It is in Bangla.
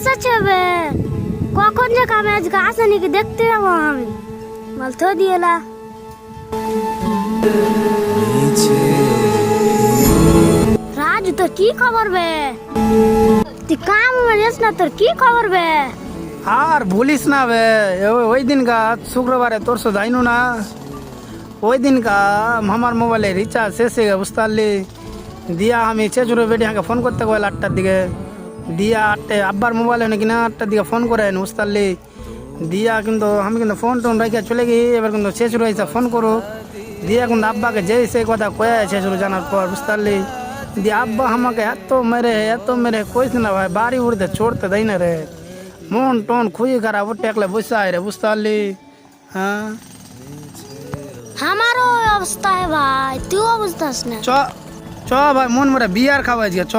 এসেছে বে, কখন যে কামে আজকে আসেনি কি দেখতে যাবো আমি, বল তো দিয়েলা। রাজু তোর কি খবর বে? তুই কাম যাস না, তোর কি খবর বে? আর ভুলিস না বে, ওই দিন কা শুক্রবারে তোর সো যাইনু না, ওই দিন কা আমার মোবাইলে রিচার্জ শেষ হয়ে গে বুঝতে পারলি। দিয়া আমি চেচুরে বেটি হাঁকে ফোন করতে গেল 8টার দিকে, দিয়া 8টায় আব্বার মোবাইলে নাকি না 8টার দিকে ফোন করে বুঝতে পারলি। দিয়া কিন্তু আমি কিন্তু ফোন টোন রেখে চলে গিয়ে এবার কিন্তু চেচুরে এসে ফোন করো, দিয়া কিন্তু আব্বাকে যেই সেই কথা কয়ে চেচুরে জানার পর বুঝতে পারলি। দিয়ে আব্বা আমাকে এত মেরে কইস না ভাই, বাড়ি উড়তে চড়তে দেয় না রে, মন টন খুঁজে খারাপ উঠে একলা বসে আয় রে বুঝতে পারলি। হ্যাঁ আমারও ওই অবস্থা ভাই, তুইও বুঝতাস না। চ চ ভাই, মন মরে বিয়ার খাওয়াই চ।